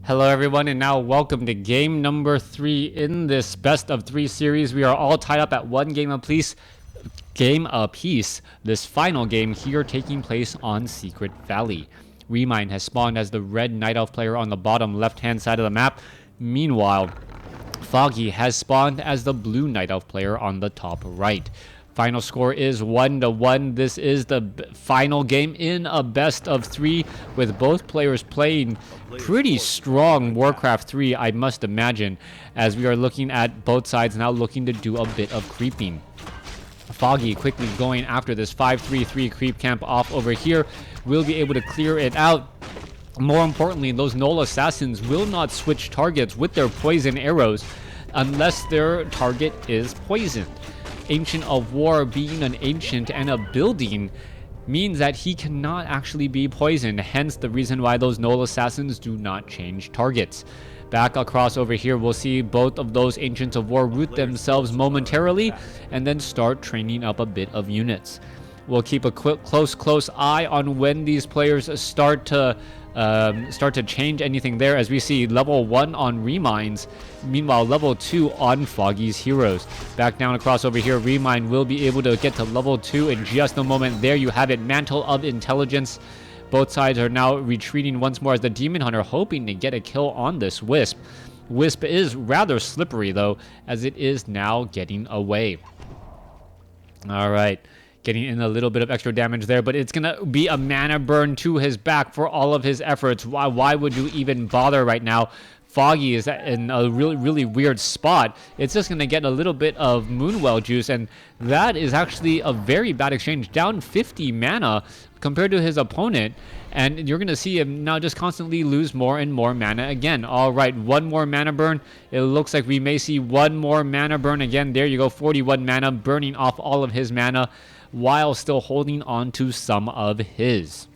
Hello everyone, and now welcome to game number 3 in this best of 3 series. We are all tied up at one game apiece. This final game here taking place on Secret Valley. Remine has spawned as the red Night Elf player on the bottom left hand side of the map. Meanwhile, Foggy has spawned as the blue Night Elf player on the top right. Final score is 1-1. This is the final game in a best of 3 with both players playing pretty strong WarCraft 3, I must imagine, as we are looking at both sides now looking to do a bit of creeping. Foggy quickly going after this 5-3-3 creep camp off over here. Will be able to clear it out. More importantly, those Null Assassins will not switch targets with their poison arrows unless their target is poisoned. Ancient of War being an ancient and a building means that he cannot actually be poisoned, hence the reason why those Null Assassins do not change targets. Back across over here, we'll see both of those Ancients of War root themselves momentarily and then start training up a bit of units. We'll keep a close eye on when these players start to change anything there, as we see level 1 on Remines, meanwhile level 2 on Foggy's heroes. Back down across over here, Remine will be able to get to level 2 in just a moment. There you have it, Mantle of Intelligence. Both sides are now retreating once more as the Demon Hunter hoping to get a kill on this Wisp. Wisp is rather slippery though, as it is now getting away. Alright. Getting in a little bit of extra damage there, but it's gonna be a mana burn to his back for all of his efforts. Why would you even bother right now? Foggy is in a really weird spot. It's just gonna get a little bit of Moonwell juice, and that is actually a very bad exchange. Down 50 mana compared to his opponent, and you're gonna see him now just constantly lose more and more mana again. All right, one more mana burn. It looks like we may see one more mana burn again. There you go, 41 mana, burning off all of his mana while still holding on to some of his.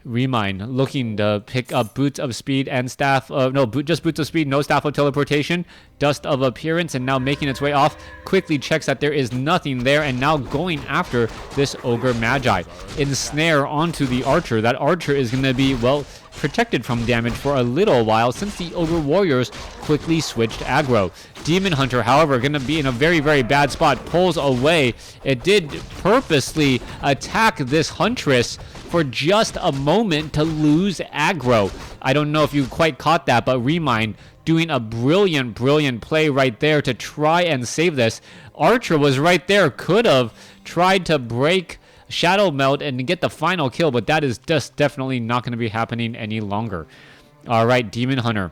Remine looking to pick up Boots of Speed and Staff of... just Boots of Speed, no Staff of Teleportation. Dust of Appearance, and now making its way off. Quickly checks that there is nothing there, and now going after this Ogre Magi. Ensnare onto the Archer. That Archer is going to be, well, protected from damage for a little while since the Ogre Warriors quickly switched aggro. Demon Hunter, however, going to be in a very bad spot. Pulls away. It did purposely attack this Huntress for just a moment to lose aggro. I don't know if you quite caught that, but Remine doing a brilliant play right there to try and save this. Archer was right there, could have tried to break Shadow Meld and get the final kill, but that is just definitely not going to be happening any longer. All right, Demon Hunter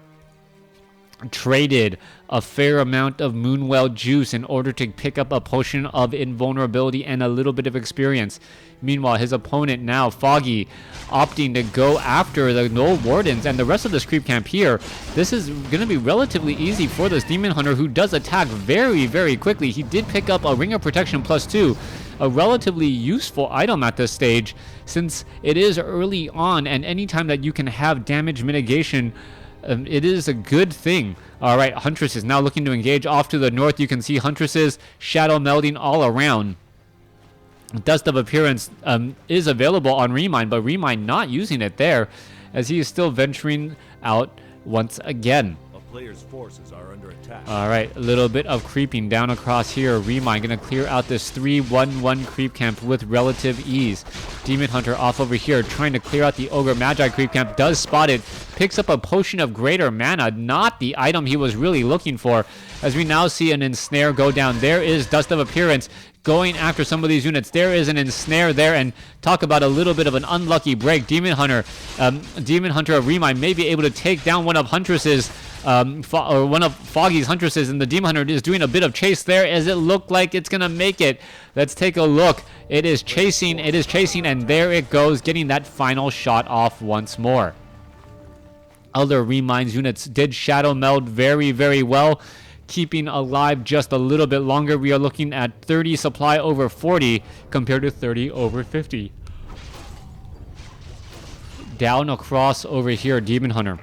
traded a fair amount of Moonwell juice in order to pick up a potion of invulnerability and a little bit of experience. Meanwhile, his opponent now, Foggy, opting to go after the Null Wardens and the rest of this creep camp here. This is going to be relatively easy for this Demon Hunter, who does attack very quickly. He did pick up a Ring of Protection +2, a relatively useful item at this stage since it is early on, and anytime that you can have damage mitigation, it is a good thing. All right, Huntress is now looking to engage off to the north. You can see Huntresses shadow melding all around. Dust of Appearance is available on Remine, but Remine not using it there, as he is still venturing out once again. Players' forces are under attack. All right, a little bit of creeping down across here. Remine going to clear out this 3-1-1 creep camp with relative ease. Demon Hunter off over here trying to clear out the Ogre Magi creep camp. Does spot it. Picks up a Potion of Greater Mana. Not the item he was really looking for. As we now see an Ensnare go down. There is Dust of Appearance going after some of these units. There is an Ensnare there, and talk about a little bit of an unlucky break. Demon Hunter of Remine may be able to take down one of Huntress's or one of Foggy's Huntresses, and the Demon Hunter is doing a bit of chase there, as it looked like it's gonna make it. Let's take a look. It is chasing, and there it goes, getting that final shot off once more. Other Remines units did shadow meld very well, keeping alive just a little bit longer. We are looking at 30 supply over 40 compared to 30 over 50. Down across over here, Demon Hunter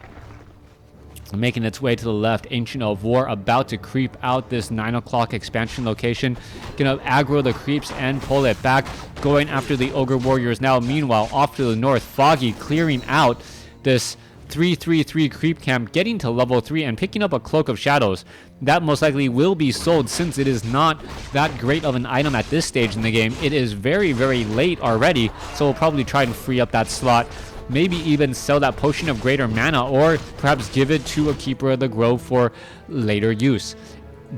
making its way to the left. Ancient of War about to creep out this 9 o'clock expansion location. Gonna aggro the creeps and pull it back. Going after the Ogre Warriors now. Meanwhile, off to the north, Foggy clearing out this 333 creep camp, getting to level 3 and picking up a Cloak of Shadows. That most likely will be sold since it is not that great of an item at this stage in the game. It is very, very late already, so we'll probably try and free up that slot. Maybe even sell that Potion of Greater Mana, or perhaps give it to a Keeper of the Grove for later use.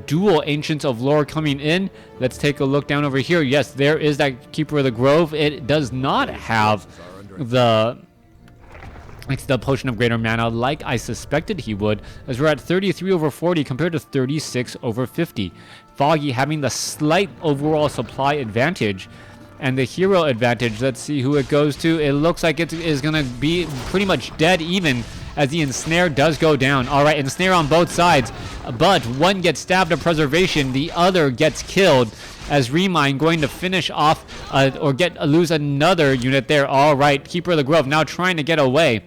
Dual Ancients of Lore coming in. Let's take a look down over here. Yes, there is that Keeper of the Grove. It does not have the Potion of Greater Mana like I suspected he would, as we're at 33 over 40 compared to 36 over 50. Foggy having the slight overall supply advantage and the hero advantage. Let's see who it goes to. It looks like it is going to be pretty much dead even as the Ensnare does go down. All right, Ensnare on both sides, but one gets stabbed to preservation, the other gets killed, as Remind going to finish off or lose another unit there. All right, Keeper of the Grove now trying to get away.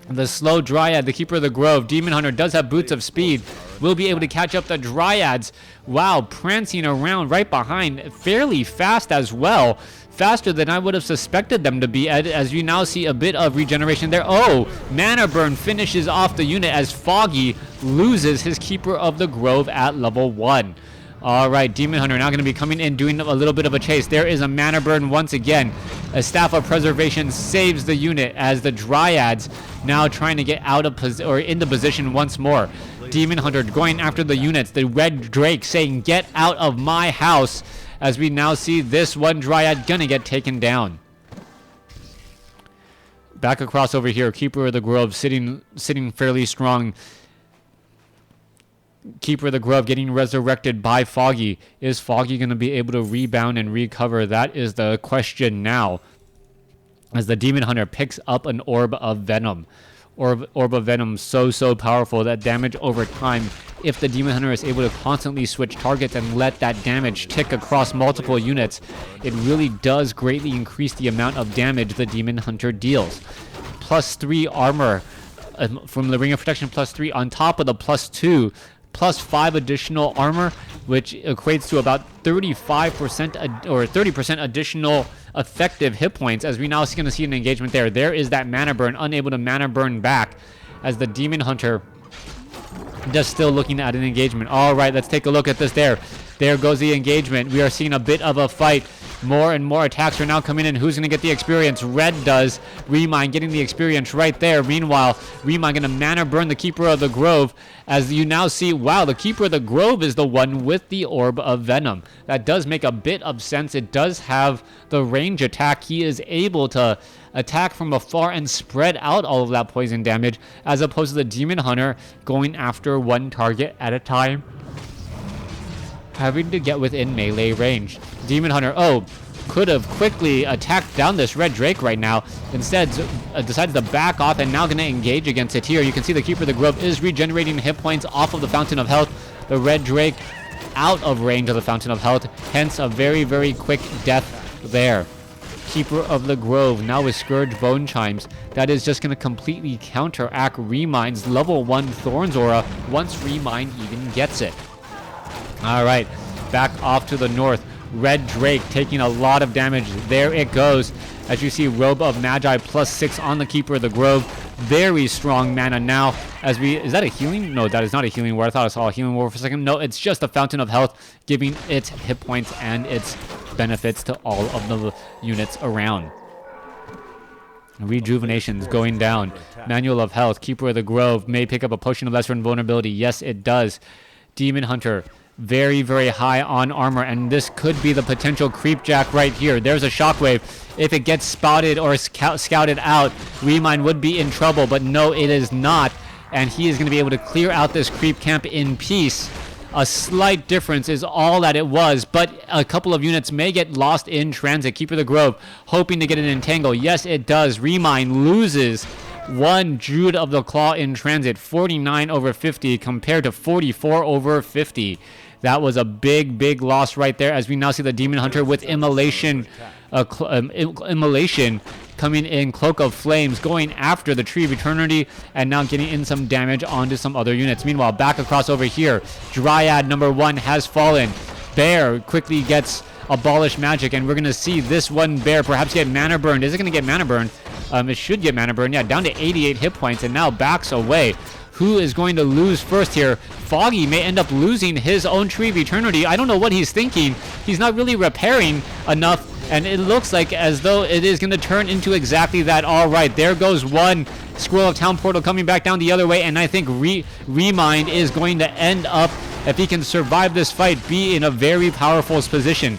The slow Dryad, the Keeper of the Grove. Demon Hunter does have Boots of Speed. Will be able to catch up the Dryads. Wow, prancing around right behind. Fairly fast as well. Faster than I would have suspected them to be, as you now see a bit of regeneration there. Oh, Mana Burn finishes off the unit as Foggy loses his Keeper of the Grove at level 1. All right, Demon Hunter now going to be coming in, doing a little bit of a chase. There is a Mana Burn once again. A Staff of Preservation saves the unit as the Dryads now trying to get out of into position once more. Demon Hunter going after the units. The Red Drake saying, "Get out of my house," as we now see this one Dryad gonna get taken down. Back across over here, Keeper of the Grove sitting fairly strong. Keeper of the Grove getting resurrected by Foggy. Is Foggy going to be able to rebound and recover? That is the question now, as the Demon Hunter picks up an Orb of Venom. Orb of Venom so powerful that damage over time, if the Demon Hunter is able to constantly switch targets and let that damage tick across multiple units, it really does greatly increase the amount of damage the Demon Hunter deals. +3 armor from the Ring of Protection, +3 on top of the +2, +5 additional armor, which equates to about 35% or 30% additional effective hit points, as we now going to see an engagement there. There is that Mana Burn, unable to Mana Burn back, as the Demon Hunter just still looking at an engagement. All right, let's take a look at this there. There goes the engagement. We are seeing a bit of a fight. More and more attacks are now coming in. Who's going to get the experience? Red does. Remind getting the experience right there. Meanwhile, Remind going to Mana Burn the Keeper of the Grove, as you now see, wow, the Keeper of the Grove is the one with the Orb of Venom. That does make a bit of sense. It does have the range attack. He is able to attack from afar and spread out all of that poison damage, as opposed to the Demon Hunter going after one target at a time, having to get within melee range. Demon Hunter, could have quickly attacked down this Red Drake right now. Instead, decides to back off and now going to engage against it here. You can see the Keeper of the Grove is regenerating hit points off of the Fountain of Health. The Red Drake out of range of the Fountain of Health, hence a very quick death there. Keeper of the Grove now with Scourge Bone Chimes. That is just going to completely counteract Remind's level 1 Thorns Aura once Remind even gets it. All right, back off to the north. Red Drake taking a lot of damage. There it goes. As you see, Robe of Magi +6 on the Keeper of the Grove. Very strong mana now. Is that a healing? No, that is not a healing ward. I thought I saw a healing ward for a second. No, it's just a Fountain of Health, giving its hit points and its benefits to all of the units around. Rejuvenation's going down. Manual of Health. Keeper of the Grove may pick up a Potion of Lesser Invulnerability. Yes, it does. Demon Hunter, very high on armor, and this could be the potential creepjack right here. There's a shockwave. If it gets spotted or scouted out, Remind would be in trouble, but no, it is not, and he is going to be able to clear out this creep camp in peace. A slight difference is all that it was, but a couple of units may get lost in transit. Keeper of the Grove hoping to get an entangle. Yes, it does. Remind loses one Druid of the Claw in transit, 49 over 50 compared to 44 over 50. That was a big loss right there, as we now see the Demon Hunter with Immolation coming in, Cloak of Flames, going after the Tree of Eternity, and now getting in some damage onto some other units. Meanwhile, back across over here, Dryad number 1 has fallen. Bear quickly gets Abolish Magic, and we're going to see this one Bear perhaps get Mana Burned. Is it going to get Mana Burned? It should get mana burn. Yeah, down to 88 hit points and now backs away. Who is going to lose first here? Foggy may end up losing his own Tree of Eternity. I don't know what he's thinking. He's not really repairing enough, and it looks like as though it is going to turn into exactly that. All right, there goes one Scroll of Town Portal coming back down the other way, and I think Remind is going to end up, if he can survive this fight, be in a very powerful position.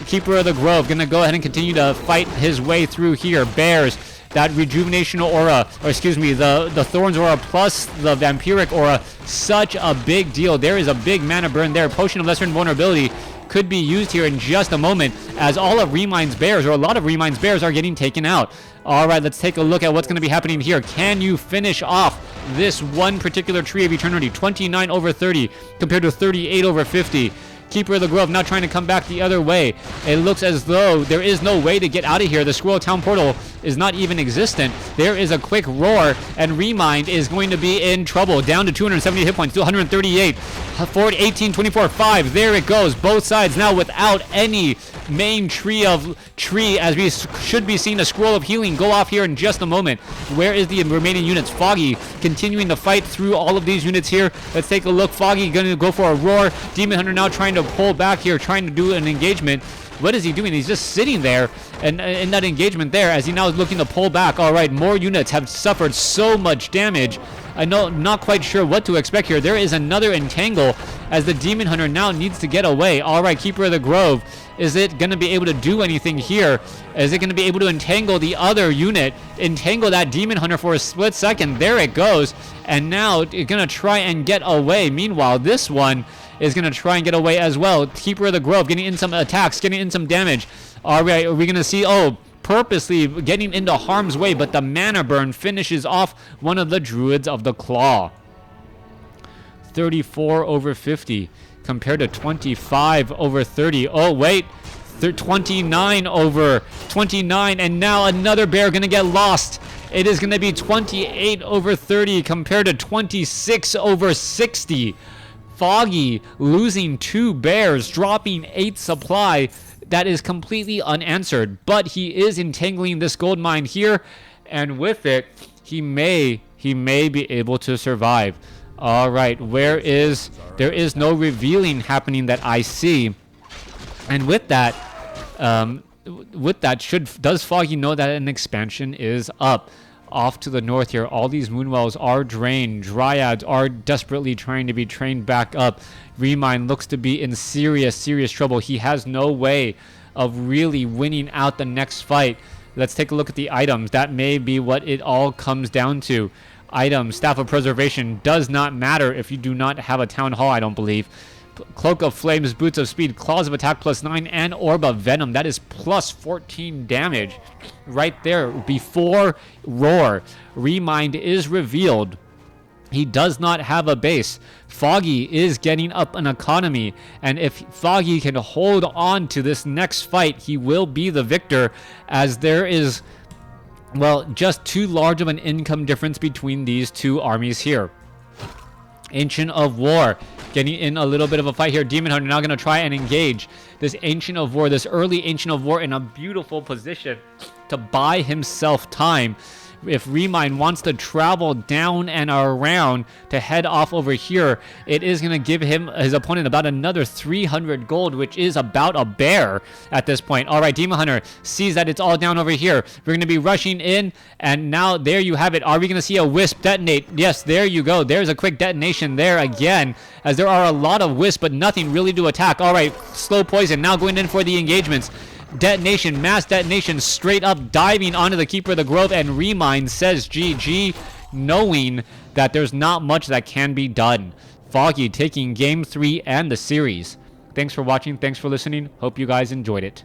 Keeper of the Grove going to go ahead and continue to fight his way through here. Bears that Rejuvenation Aura, or excuse me, the Thorns Aura plus the Vampiric Aura, such a big deal. There is a big mana burn there. Potion of Lesser Invulnerability could be used here in just a moment, as all of Remind's Bears, or a lot of Remind's Bears, are getting taken out. All right, let's take a look at what's going to be happening here. Can you finish off this one particular Tree of Eternity? 29 over 30 compared to 38 over 50. Keeper of the Grove now trying to come back the other way. It looks as though there is no way to get out of here. The Scroll Town Portal is not even existent. There is a quick roar, and Remind is going to be in trouble. Down to 270 hit points to 138. Forward 18, 24, 5. There it goes. Both sides now without any main tree, as we should be seeing a Scroll of Healing go off here in just a moment. Where is the remaining units? Foggy continuing to fight through all of these units here. Let's take a look. Foggy going to go for a roar. Demon Hunter now trying to pull back here, trying to do an engagement. What is he doing? He's just sitting there and in that engagement there, as he now is looking to pull back. All right, more units have suffered so much damage. I know, not quite sure what to expect here. There is another entangle, as the Demon Hunter now needs to get away. All right, Keeper of the Grove, is it going to be able to do anything here? Is it going to be able to entangle the other unit, entangle that Demon Hunter for a split second? There it goes, and now it's going to try and get away. Meanwhile, this one is going to try and get away as well. Keeper of the Grove getting in some attacks, getting in some damage. All right, are we going to see, purposely getting into harm's way, but the mana burn finishes off one of the Druids of the Claw. 34 over 50 compared to 25 over 30. Oh, wait. 29 over 29, and now another bear going to get lost. It is going to be 28 over 30 compared to 26 over 60. Foggy losing 2 bears, dropping 8 supply. That is completely unanswered, but he is entangling this gold mine here, and with it, he may be able to survive. All right, there is no revealing happening that I see, and with that, does Foggy know that an expansion is up? Off to the north here, all these Moonwells are drained. Dryads are desperately trying to be trained back up. Remind looks to be in serious trouble. He has no way of really winning out the next fight. Let's take a look at the items. That may be what it all comes down to. Items, Staff of Preservation does not matter if you do not have a Town Hall, I don't believe. Cloak of Flames, Boots of Speed, Claws of Attack +9, and Orb of Venom. That is +14 damage right there before Roar. Remind is revealed. He does not have a base. Foggy is getting up an economy, and if Foggy can hold on to this next fight, he will be the victor, as there is, well, just too large of an income difference between these two armies here. Ancient of War getting in a little bit of a fight here. Demon Hunter now going to try and engage this Ancient of War, this early Ancient of War, in a beautiful position to buy himself time. If Remind wants to travel down and around to head off over here, it is going to give his opponent about another 300 gold, which is about a bear at this point. All right, Demon Hunter sees that it's all down over here. We're going to be rushing in, and now there you have it. Are we going to see a Wisp detonate? Yes, there you go. There's a quick detonation there again, as there are a lot of Wisps, but nothing really to attack. All right, Slow Poison now going in for the engagements. Detonation, mass detonation, straight up diving onto the Keeper of the Grove, and Remind says GG, knowing that there's not much that can be done. Foggy taking Game 3 and the series. Thanks for watching, thanks for listening, hope you guys enjoyed it.